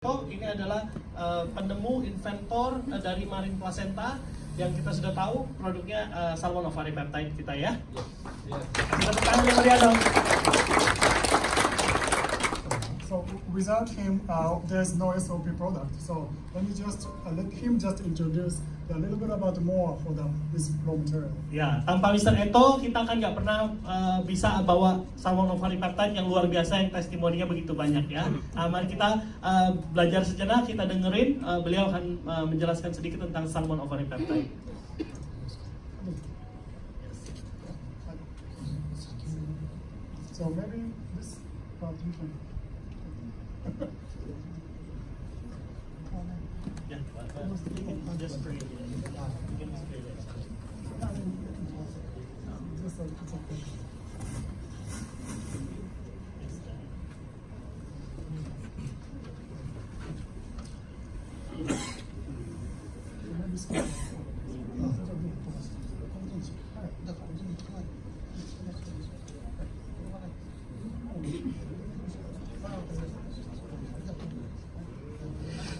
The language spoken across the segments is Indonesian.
Ini adalah penemu inventor dari marine placenta yang kita sudah tahu produknya salmon ovari peptide kita ya. Kita tekan yang meriah dong. So without him, there's no SOP product. So let me just let him just introduce a little bit about more for this raw material. Ya, tanpa Mr. Eto kita kan nggak pernah bisa bawa salmon ovari peptide yang luar biasa yang testimoninya begitu banyak ya. Mari kita belajar sejenak, kita dengerin beliau akan menjelaskan sedikit tentang salmon ovari peptide. So maybe this part you can. Ya, just spray it. You can spray it. Just it's okay. Maybe small.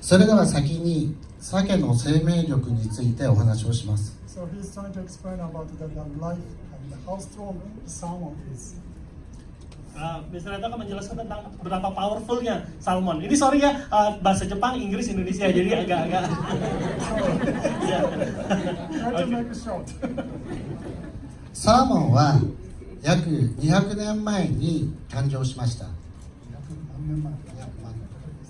それでは先に鮭の生命力についてお話をします。 So he's trying to explain about the life and how strong salmon is. Mr. Eto akan menjelaskan tentang berapa powerfulnya salmon. Ini sorry ya, bahasa Jepang, Inggris, Indonesia, jadi agak-agak. Try to make it short. サーモンは約200年前に誕生しました。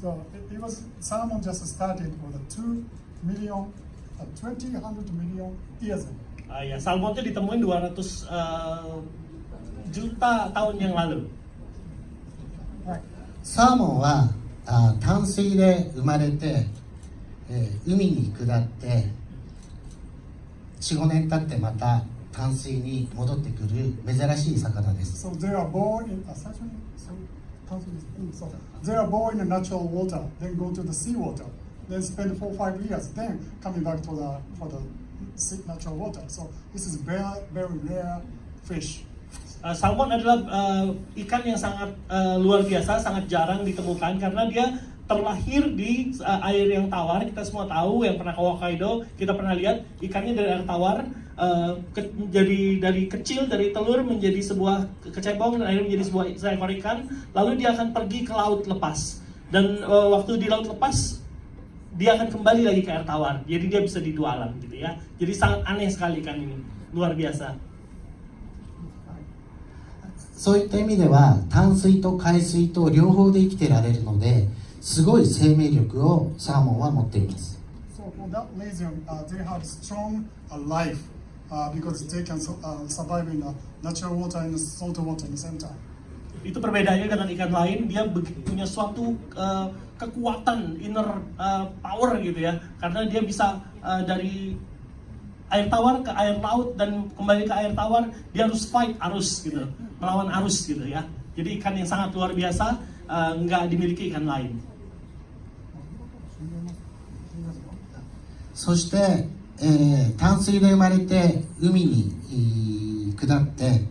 So it was salmon just started with 2 million, 200 million years ago. Ya, salmon itu ditemuin 200 juta tahun yang lalu. サーモンは淡水で生まれて、海に下って 4,5 年経ってまた淡水に戻ってくる珍しい魚です。 So they are born in they are born in natural water, then go to the sea water, then spend 4-5 years, then coming back to the natural water. So this is very rare fish. Salmon adalah ikan yang sangat luar biasa, sangat jarang ditemukan karena dia terlahir di air yang tawar. Kita semua tahu yang pernah ke Hokkaido, kita pernah lihat ikannya dari air tawar, jadi dari kecil, dari telur menjadi sebuah kecebong dan akhirnya menjadi seekor ikan. Lalu dia akan pergi ke laut lepas, dan waktu di laut lepas dia akan kembali lagi ke air tawar. Jadi dia bisa di dua alam gitu ya. Jadi sangat aneh sekali ikan ini, luar biasa. そういった意味では淡水と海水と両方で生きてられるのですごい生命力をサーモンは持っています。 So for that reason, they have strong life because they can survive in natural water and salt water at the same time. Itu perbedaannya dengan ikan lain, dia punya suatu kekuatan inner power gitu ya, karena dia bisa dari air tawar ke air laut dan kembali ke air tawar, dia harus fight arus gitu, melawan arus gitu ya. Jadi ikan yang sangat luar biasa, nggak dimiliki ikan lain. そして、淡水で生まれて海に下って、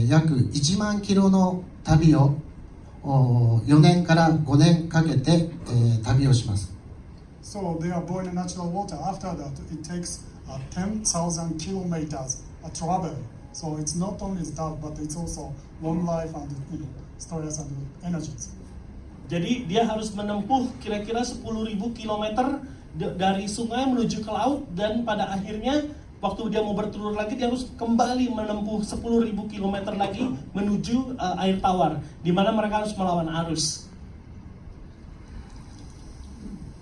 約1万キロの旅を4年から5年かけて、旅をします。 So they are born in natural water. After that, it takes 10,000 kilometers travel. So it's not only that, but it's also long life and stress and energies. Jadi dia harus menempuh kira-kira 10.000 kilometer dari sungai menuju ke laut, dan pada akhirnya waktu dia mau bertelur lagi dia harus kembali menempuh 10.000 kilometer lagi menuju air tawar, di mana mereka harus melawan arus.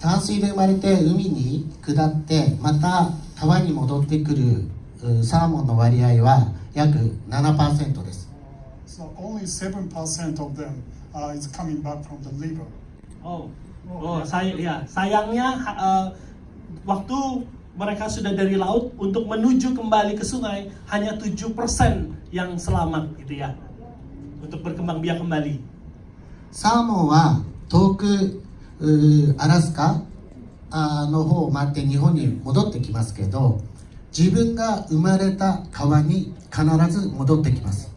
淡水で生まれて海に下ってまた川に戻ってくるサーモンの割合は約 7% です。 So only 7% of them is coming back from the liver. Sayangnya waktu mereka sudah dari laut untuk menuju kembali ke sungai hanya 7% yang selamat gitu ya, untuk berkembang biak kembali. サーモンは遠くアラスカの方を回って日本に戻ってきますけど、自分が生まれた川に必ず戻ってきます。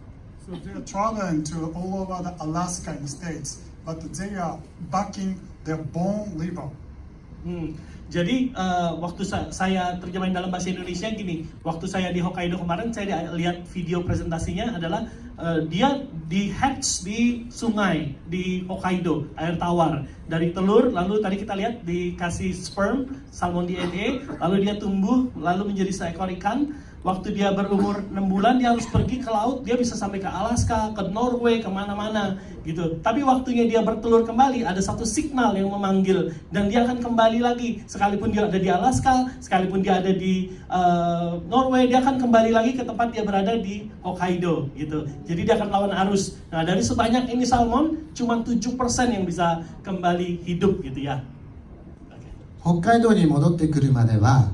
So they are traveling to all over the Alaska and states, but they are backing their bone liver. Jadi waktu saya terjemahin dalam bahasa Indonesia gini, waktu saya di Hokkaido kemarin saya lihat video presentasinya adalah dia di hatch di sungai di Hokkaido, air tawar dari telur, lalu tadi kita lihat dikasih sperm salmon DNA, lalu dia tumbuh lalu menjadi seekor ikan. Waktu dia berumur 6 bulan dia harus pergi ke laut, dia bisa sampai ke Alaska, ke Norway, kemana-mana gitu. Tapi waktunya dia bertelur kembali ada satu signal yang memanggil dan dia akan kembali lagi. Sekalipun dia ada di Alaska, sekalipun dia ada di Norway, dia akan kembali lagi ke tempat dia berada di Hokkaido gitu. Jadi dia akan lawan arus. Nah dari sebanyak ini salmon, cuma 7% yang bisa kembali hidup gitu ya. 北海道に戻ってくるまでは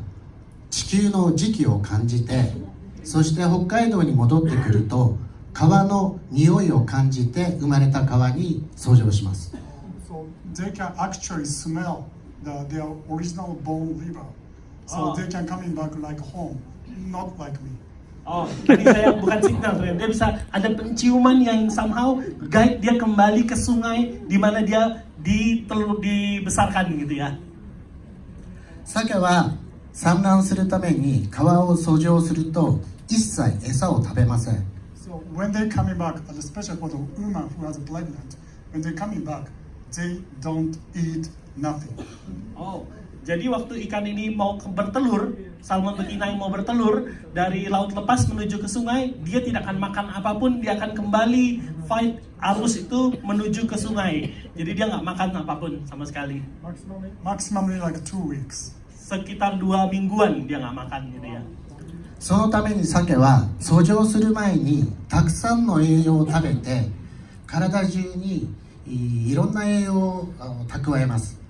地球の磁気を感じて、そして北海道に戻ってくると川の匂いを感じて生まれた川に遡上します。 So they can actually smell their original bone liver. So they can coming back like home, not like me. Oh, tadi saya bukan signal, dia bisa ada penciuman yang somehow guide dia kembali ke sungai di mana dia dibesarkan gitu ya. 鮭は産卵するために川を遡上すると一切餌を食べません。 So when they coming back, especially for the woman who has pregnant, when they coming back, they don't eat nothing. Oh, jadi waktu ikan ini mau bertelur, salmon betina yang mau bertelur dari laut lepas menuju ke sungai, dia tidak akan makan apapun, dia akan kembali fight arus itu menuju ke sungai. Jadi dia nggak makan apapun sama sekali. Maximally like 2 weeks. Sekitar 2 mingguan dia nggak makan gitu ya. そのために鮭は遡上する前にたくさんの栄養を食べて体中にいろんな栄養を蓄えます。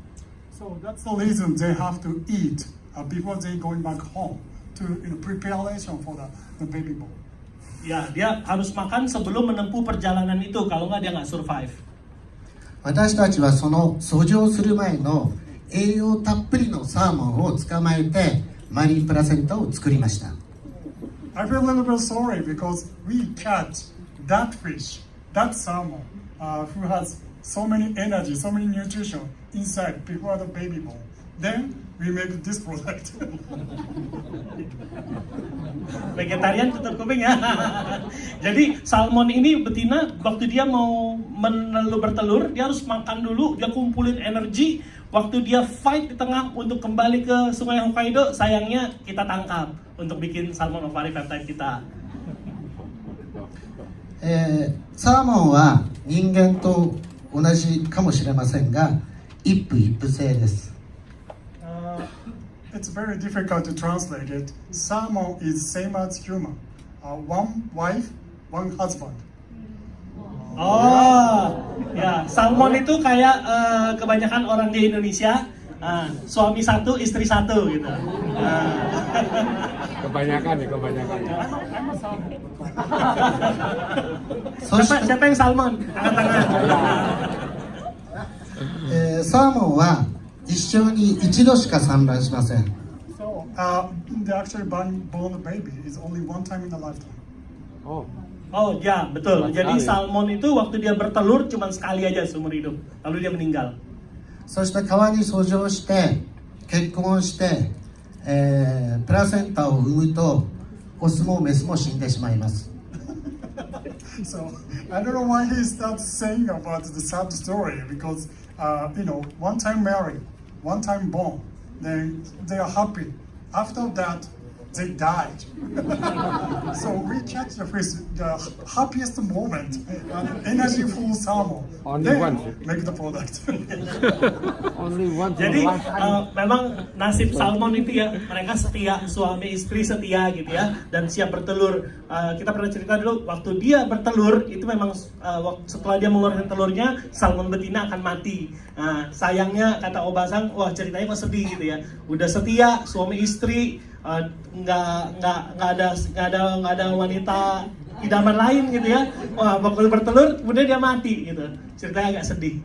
So that's the reason they have to eat before they going back home to preparation for the baby born. Ya, dia harus makan sebelum menempuh perjalanan itu, kalau nggak dia nggak survive. 私たちはその遡上する前の栄養たっぷりのサーモンを捕まえてマリープラセンタを作りました。 I feel a little bit sorry because we catch that fish, that salmon, who has so many energy, so many nutrition inside before the baby born. Then we make this product. Vegetarian tutup kuping ya. Jadi salmon ini betina waktu dia mau bertelur, dia harus makan dulu, dia kumpulin energi. Waktu dia fight di tengah untuk kembali ke sungai Hokkaido, sayangnya kita tangkap untuk bikin salmon ovari peptide kita. サーモンは人間と同じかもしれませんが一夫一夫制です。 It's very difficult to translate it. Salmon is same as human. One wife, one husband. Oh, ya, salmon itu kayak kebanyakan orang di Indonesia, suami satu, istri satu gitu. Kebanyakan ya, kebanyakan. Siapa yang salmon? Angkat tangan. サーモンは一生に一度しか産卵しません。 So the actually born baby is only one time in a lifetime. Oh, Oh ya, betul. Sekali. Jadi salmon itu waktu dia bertelur cuma sekali aja seumur hidup, lalu dia meninggal. そして川に遡上して結婚して、プラセンタを産むとオスもメスも死んでしまいます。 So I don't know why he starts saying about the sad story because one time married, one time born, then they are happy. After that, they died. So we catch the fish, the happiest moment, energyful salmon. Only then one. Make the product. only one to Jadi lifetime. memang nasib salmon itu ya, mereka setia, suami istri setia gitu ya, dan siap bertelur. Kita pernah cerita dulu, waktu dia bertelur itu memang setelah dia mengeluarkan telurnya, salmon betina akan mati. Sayangnya kata Obasang, wah ceritanya kok sedih gitu ya. Udah setia suami istri, nggak ada wanita idaman lain gitu ya. Wah waktu bertelur, kemudian dia mati gitu. Ceritanya agak sedih.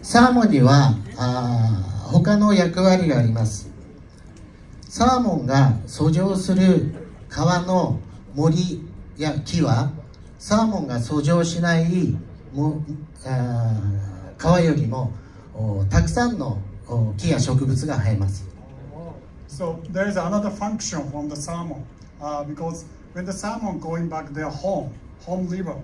サーモンには他の役割があります。サーモンが遡上する川の森や木はサーモンが遡上しない川よりもたくさんの木や植物が生えます。 So there is another function from the salmon because when the salmon going back their home river,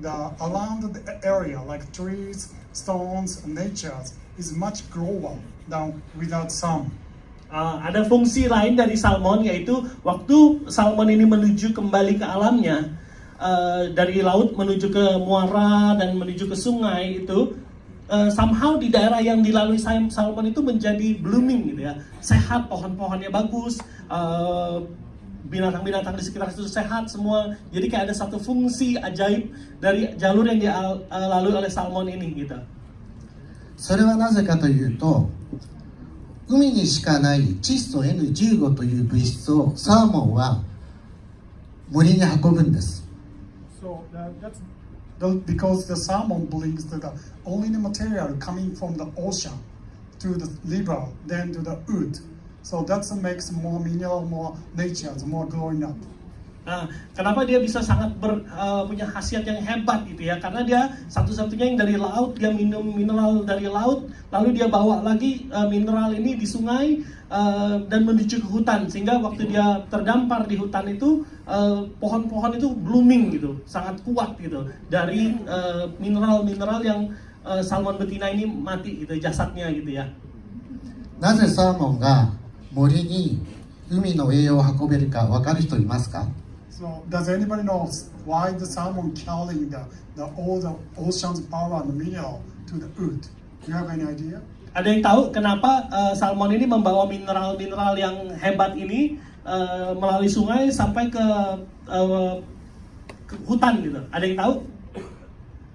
around the area like trees, stones, nature is much grower than without sun. Ada fungsi lain dari salmon, yaitu waktu salmon ini menuju kembali ke alamnya, dari laut menuju ke muara dan menuju ke sungai itu, somehow di daerah yang dilalui salmon itu menjadi blooming gitu ya, sehat, pohon-pohonnya bagus, binatang-binatang di sekitar itu sehat semua. Jadi kayak ada satu fungsi ajaib dari jalur yang dilalui oleh salmon ini gitu. それはなぜかというと、海にしかない窒素 N15 という物質をサーモンは森に運ぶんです。 So that's because the salmon believes that only the material coming from the ocean to the river, then to the wood. So that makes more mineral, more nature, more growing up. Nah, kenapa dia bisa sangat punya khasiat yang hebat gitu ya? Karena dia satu-satunya yang dari laut, dia minum mineral dari laut, lalu dia bawa lagi mineral ini di sungai dan menuju ke hutan, sehingga waktu dia terdampar di hutan itu pohon-pohon itu blooming gitu, sangat kuat gitu dari mineral-mineral yang salmon betina ini mati gitu, jasadnya gitu ya. なぜサーモンが森に海の栄養を運べるか分かる人いますか？ So does anybody know why the salmon carrying all the ocean's power and mineral to the wood? Do you have any idea? Ada yang tahu kenapa salmon ini membawa mineral-mineral yang hebat ini melalui sungai sampai ke hutan gitu? Ada yang tahu?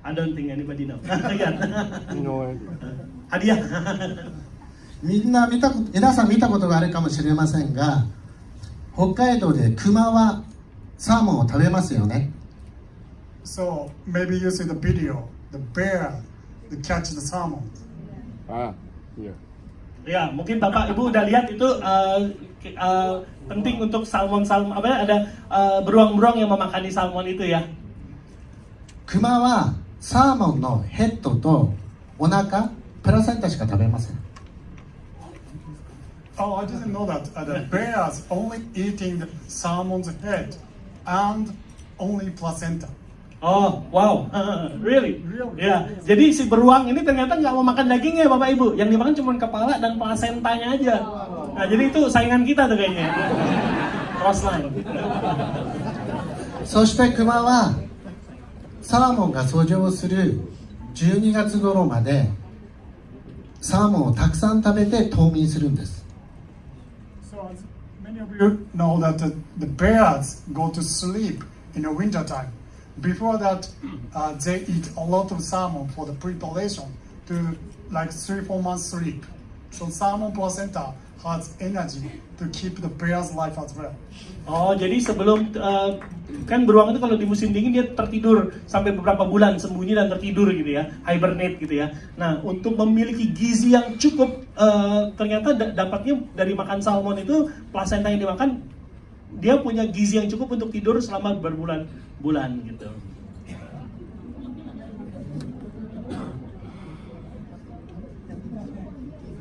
I don't think anybody know. No. Hadiah. 皆さん見たことがあるかもしれませんが、北海道でクマはサーモンを食べますよね。 So maybe you see the video, the bear, they catch the salmon. Ah, iya. Ya, mungkin Bapak Ibu udah lihat itu penting untuk salmon apa ya, ada beruang-beruang yang memakani salmon itu ya. クマはサーモンのヘッドとお腹、プラセンタしか食べません。 Oh, I didn't know that. The bears only eating the salmon's head and only placenta. Oh, wow, really? Really? Ya, jadi si beruang ini ternyata nggak mau makan dagingnya Bapak Ibu, yang dimakan cuma kepala dan plasentanya aja. Nah, jadi itu saingan kita tuh kayaknya. Crossline. そしてクマはサーモンが遡上する12月頃までサーモンをたくさん食べて冬眠するんです。 So as many of you know that the bears go to sleep in the winter time. Before that, they eat a lot of salmon for the preparation to like 3-4 months sleep. So salmon placenta has energy to keep the bear's life as well. Oh, jadi sebelum kan beruang itu kalau di musim dingin dia tertidur sampai beberapa bulan, sembunyi dan tertidur gitu ya, hibernate gitu ya. Nah, untuk memiliki gizi yang cukup ternyata dapatnya dari makan salmon itu, plasenta yang dimakan, dia punya gizi yang cukup untuk tidur selama berbulan-bulan gitu.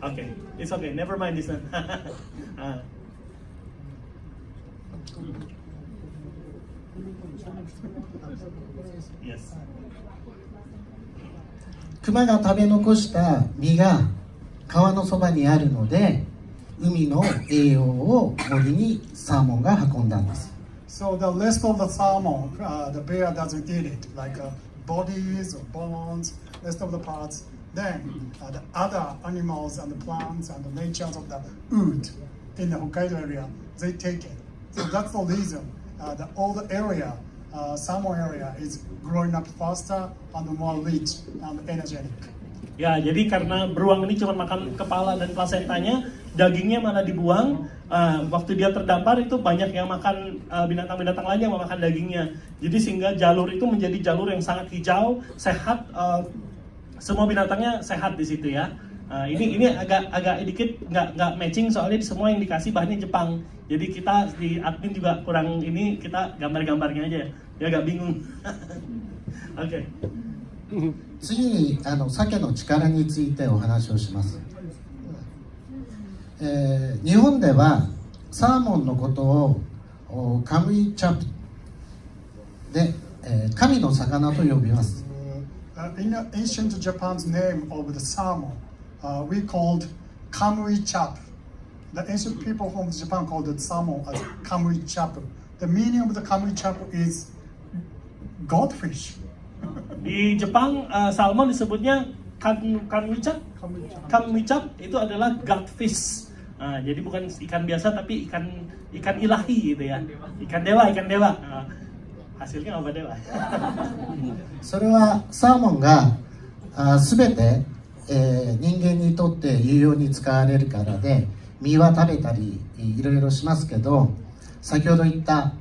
Okay, it's okay. Never mind this one. Yes. クマが食べ残した実が川のそばにあるので、海の栄養を森にサーモンが運んだんです。 So the rest of the salmon, the bear doesn't eat it, like bodies or bones, rest of the parts. Then the other animals and the plants and the natures of the wood in the Hokkaido area, they take it. So that's the reason all the area, salmon area, is growing up faster and more rich and energetic. Ya, jadi karena beruang ini cuma makan kepala dan plasentanya, dagingnya malah dibuang. Waktu dia terdampar itu banyak yang makan binatang-binatang lain yang memakan dagingnya. Jadi sehingga jalur itu menjadi jalur yang sangat hijau, sehat. Semua binatangnya sehat di situ ya. Ini agak dikit nggak matching soalnya semua yang dikasih bahannya Jepang. Jadi kita di admin juga kurang ini, kita gambar-gambarnya aja ya agak bingung. Oke. 次に鮭の力についてお話をします、日本ではサーモンのことをカムイチャプで、神の魚と呼びます。 In ancient Japan's name of the salmon, we called kamui chap. The ancient people from Japan called the salmon as kamui chap. The meaning of the kamui chap is goldfish. Di Jepang salmon disebutnya kanmicap. Kanmicap itu adalah godfish. Jadi bukan ikan biasa tapi ikan ilahi gitu ya. Ikan dewa. Hasilnya apa dewa? それはサーモンが全て、人間にとって有用に使われるからで、身は食べたりいろいろしますけど、先ほど言った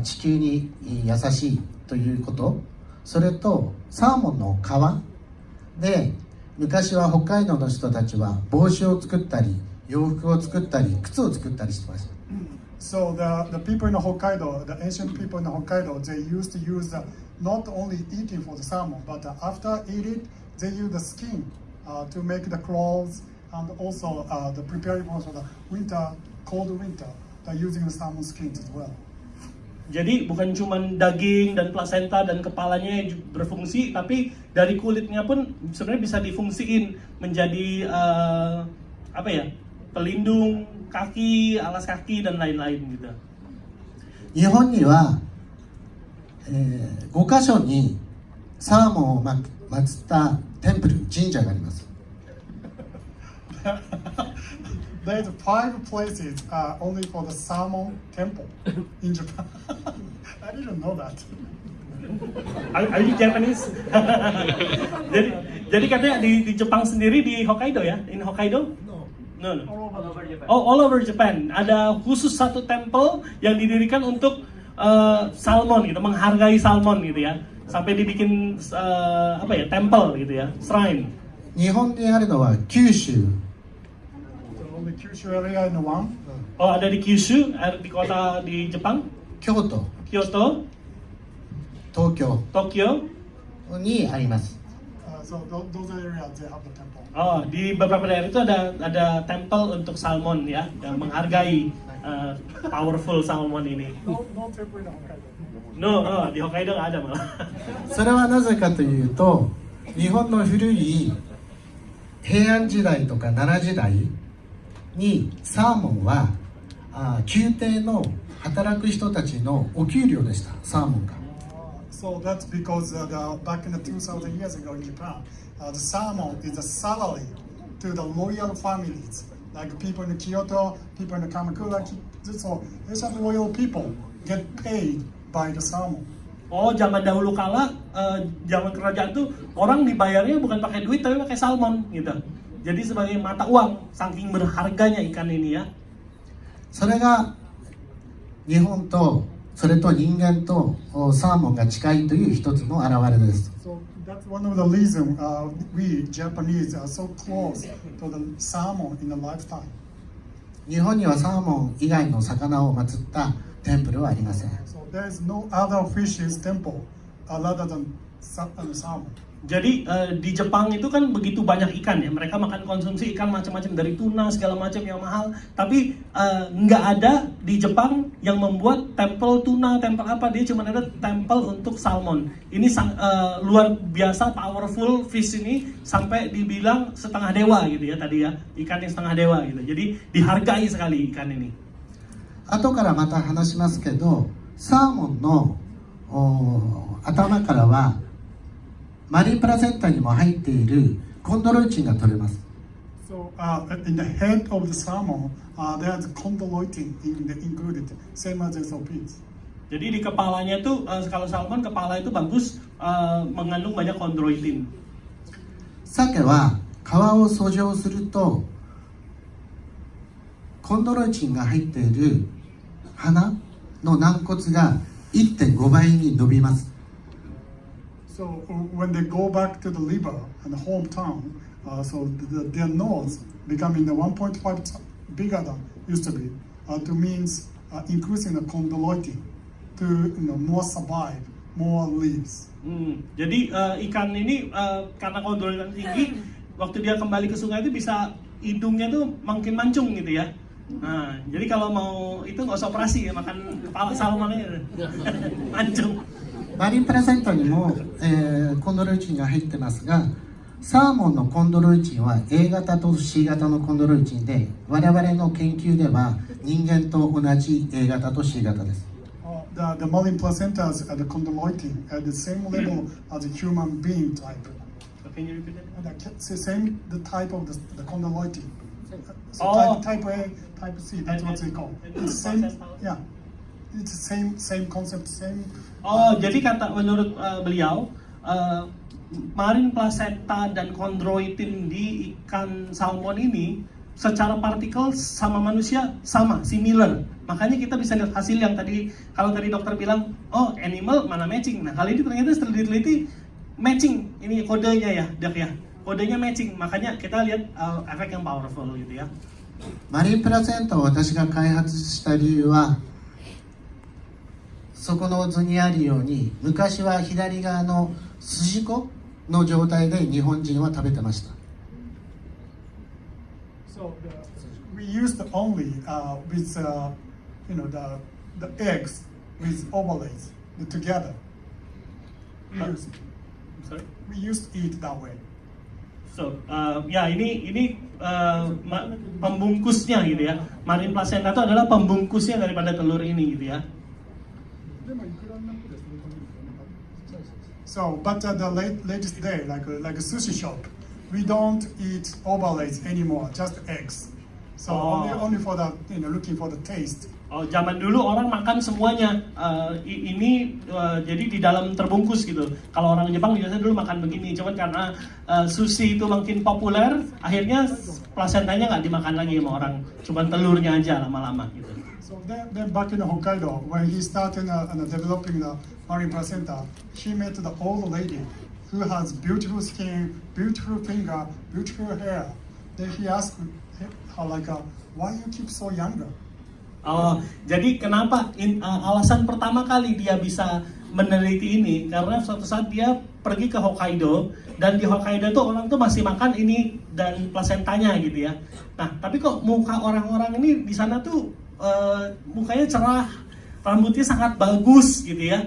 地球に優しいということ、それとサーモンの皮で昔は北海道の人たちは帽子を作ったり洋服を作ったり靴を作ったりしてました。 So the people in Hokkaido, the ancient people in Hokkaido, they used to use not only eating for the salmon, but after eating, they use the skin to make the clothes and also the preparing for the winter, cold winter, they're using the salmon skins as well. Jadi bukan cuma daging dan plasenta dan kepalanya yang berfungsi, tapi dari kulitnya pun sebenarnya bisa difungsiin menjadi pelindung kaki, alas kaki dan lain-lain gitu. 日本には、5カ所にサーモンを祀ったテンプル神社があります。 There's 5 places only for the salmon temple in Japan. I didn't know that. Are you Japanese? jadi katanya di Jepang sendiri di Hokkaido ya? In Hokkaido? No. All over Japan. Ada khusus satu temple yang didirikan untuk salmon gitu, menghargai salmon gitu ya. Sampai dibikin temple gitu ya, shrine. 日本にあるのは九州、 Only Kyushu area in one. Oh, ada di Kyushu, ada di kota di Jepang, 京都、 Kyoto, 東京 Tokyo. にあります。 So those areas they have the temple. Oh, di beberapa daerah itu ada temple untuk salmon ya, yang menghargai powerful salmon ini. No temple in Hokkaido. No, di Hokkaido nggak ada malah. それはなぜかというと、日本の古い平安時代とか奈良時代にサーモンは宮廷の働く人たちのお給料でした。サーモンが。 So that's because back in the 2,000 years ago in Japan, the salmon is a salary to the royal families, like people in Kyoto, people in Kamakura. So these royal people get paid by the salmon. Oh, zaman dahulu kala, zaman kerajaan tuh orang dibayarnya bukan pakai duit tapi pakai salmon gitu. Jadi sebagai mata uang, saking berharganya ikan ini ya. それが日本とそれと人間とサーモンが近いという一つの表れです。 So that's one of the reasons we Japanese are so close to the salmon in a lifetime. 日本にはサーモン以外の魚を祀ったテンプルはありません。 So there is no other fishes temple other than salmon. Jadi di Jepang itu kan begitu banyak ikan ya, mereka makan konsumsi ikan macam-macam dari tuna segala macam yang mahal. Tapi nggak ada di Jepang yang membuat temple tuna, temple apa, dia cuma ada temple untuk salmon. Ini luar biasa powerful fish ini sampai dibilang setengah dewa gitu ya tadi ya, ikan yang setengah dewa gitu. Jadi dihargai sekali ikan ini. 後からまた話しますけど、サーモンの頭からはマリンプラセンタにも入っているコンドロイチンが取れます。 So in the head of the salmon, there's chondroitin included, same as SOPs. Jadi di kepalanya tuh kalau salmon kepala itu bagus mengandung banyak chondroitin. 鮭は皮を遡上するとコンドロイチンが入っている鼻の軟骨が 1.5 倍に伸びます。 So when they go back to the liver and the hometown, so their nose becoming the 1.5 bigger than used to be, to means increasing the chondroitin to more survive more leaves. Jadi ikan ini karena kondroitin tinggi, waktu dia kembali ke sungai itu bisa hidungnya tuh makin mancung gitu ya. Nah, jadi kalau mau itu nggak usah operasi ya, makan kepala salmon aja. Mancung. マリンプラセンタにも、コンドロイチンが入ってますが、サーモンのコンドロイチンは A 型と C 型のコンドロイチンで、我々の研究では人間と同じ A 型と C 型です。The marine placentas at the chondroitin at the same level as the human being type. Can you repeat that? The same the type of the chondroitin. So Oh. type A, type C. That's what they call. And It's same. process how? Yeah, it's same concept, same. Oh, jadi kata menurut beliau, marine placenta dan chondroitin di ikan salmon ini secara partikel sama manusia sama, similar. Makanya kita bisa lihat hasil yang tadi, kalau tadi dokter bilang, oh animal mana matching. Nah kali ini ternyata setelah diteliti matching, ini kodenya ya dok ya, kodenya matching. Makanya kita lihat efek yang powerful gitu ya. マリンプラセンタを私が開発した理由は、そこの図にあるように、昔は左側の筋子の状態で日本人は食べてました。 So we used only with the eggs with overlays together. Sorry. We used to eat that way. So, ya ini pembungkusnya gitu ya. Marine placenta itu adalah pembungkusnya daripada telur ini gitu ya. So, but the latest day, like a sushi shop, we don't eat overlays anymore, just eggs. So only for the looking for the taste. Oh, zaman dulu orang makan semuanya. Ini jadi di dalam terbungkus gitu. Kalau orang Jepang biasanya dulu makan begini. Cuman karena sushi itu makin populer, akhirnya plasentanya nggak dimakan lagi sama orang. Cuman telurnya aja lama-lama gitu. So then back in Hokkaido, when he started developing the marine placenta, he met the old lady who has beautiful skin, beautiful finger, beautiful hair. Then he asked her why you keep so younger? Oh, jadi kenapa alasan pertama kali dia bisa meneliti ini karena suatu saat dia pergi ke Hokkaido dan di Hokkaido tuh orang tuh masih makan ini dan plasentanya gitu ya. Nah, tapi kok muka orang-orang ini di sana tuh mukanya cerah, rambutnya sangat bagus gitu ya.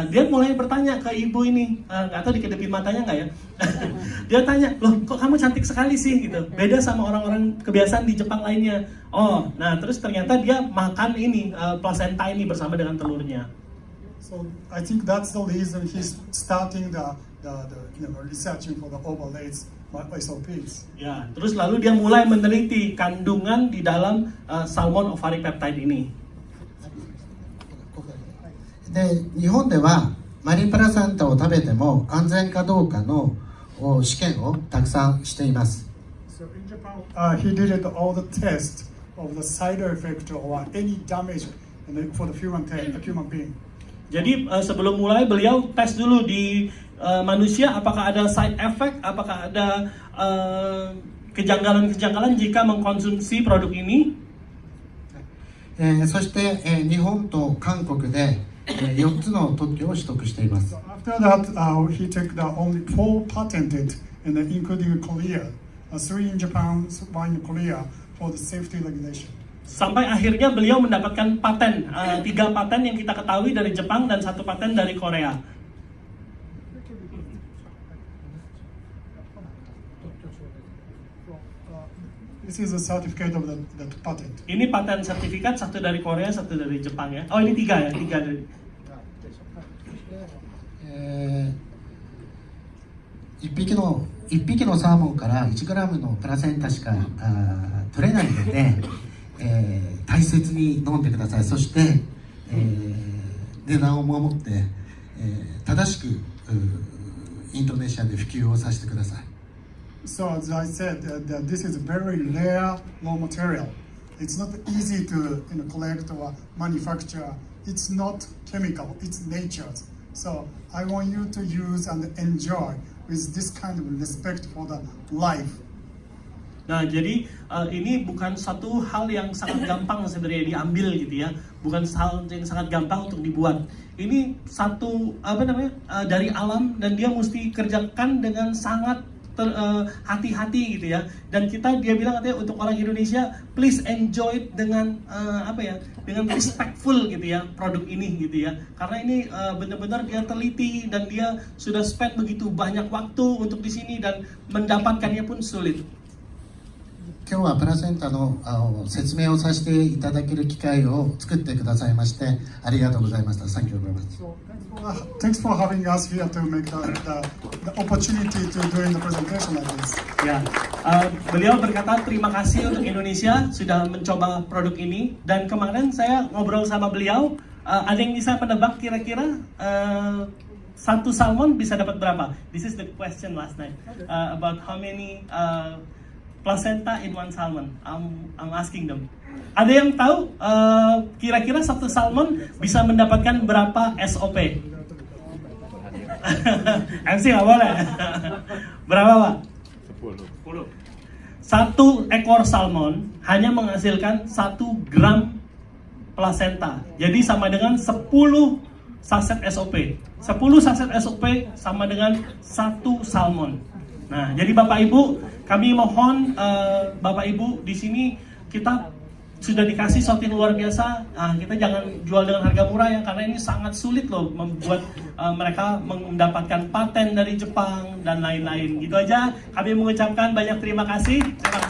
Dia mulai bertanya ke ibu ini, nggak tahu dikedepin matanya nggak ya? Dia tanya, loh kok kamu cantik sekali sih gitu, beda sama orang-orang kebiasaan di Jepang lainnya. Oh, nah terus ternyata dia makan ini placenta ini bersama dengan telurnya. So I think that's the reason he's starting the researching for the overlays SOPs. Ya, terus lalu dia mulai meneliti kandungan di dalam salmon ovary peptide ini. で、日本ではマリンプラセンタを食べても安全かどうかの試験をたくさんしています。 So in Japan, he did all the tests of the side effect or any damage for the human being. Jadi sebelum mulai beliau tes dulu di manusia apakah ada side effect, apakah ada kejanggalan-kejanggalan jika mengkonsumsi produk ini. そして、日本と韓国で、4つの特許を取得しています。 So after that, he took the only 4 patented, including Korea, 3 in Japan, 1 in Korea for the safety regulation. Sampai akhirnya beliau mendapatkan paten, 3 paten yang kita ketahui dari Jepang dan 1 paten dari Korea. This is a certificate of that patent. Ini paten sertifikat, 1 dari Korea, 1 dari Jepang ya. Oh ini 3 ya, 3 dari. 1匹のサーモンから1グラムのプラセンタしか取れないので、大切に飲んでください。そして、値段を守って、正しくインドネシアで普及をさせてください。 So as I said, that this is a very rare raw material. It's not easy to collect or manufacture. It's not chemical. It's nature's. So I want you to use and enjoy with this kind of respect for the life. Nah, jadi ini bukan satu hal yang sangat gampang sebenarnya diambil gitu ya. Bukan hal yang sangat gampang untuk dibuat. Ini satu dari alam dan dia mesti kerjakan dengan sangat hati-hati gitu ya. Dan dia bilang katanya untuk orang Indonesia, please enjoy it dengan dengan respectful gitu ya produk ini gitu ya. Karena ini benar-benar dia teliti dan dia sudah spend begitu banyak waktu untuk di sini dan mendapatkannya pun sulit. 今日はプラセンタの説明をさせていただける機会を作ってくださいましてありがとうございました。Thank you very much. So thanks for having us here to make the opportunity to doing the presentation like this. Ya, beliau berkata terima kasih untuk Indonesia sudah mencoba produk ini dan kemarin saya ngobrol sama beliau, ada yang bisa menebak kira-kira satu salmon bisa dapat berapa? This is the question last night about how many placenta in one salmon. I'm asking them. Ada yang tahu kira-kira satu salmon bisa mendapatkan berapa SOP? MC nggak boleh. Berapa Pak? 10. Satu ekor salmon hanya menghasilkan 1 gram placenta. Jadi sama dengan 10 saset SOP. 10 saset SOP sama dengan 1 salmon. Nah, jadi Bapak Ibu, kami mohon Bapak Ibu di sini kita sudah dikasih sesuatu yang luar biasa. Nah, kita jangan jual dengan harga murah ya, karena ini sangat sulit loh membuat mereka mendapatkan paten dari Jepang dan lain-lain. Gitu aja. Kami mengucapkan banyak terima kasih. Terima kasih.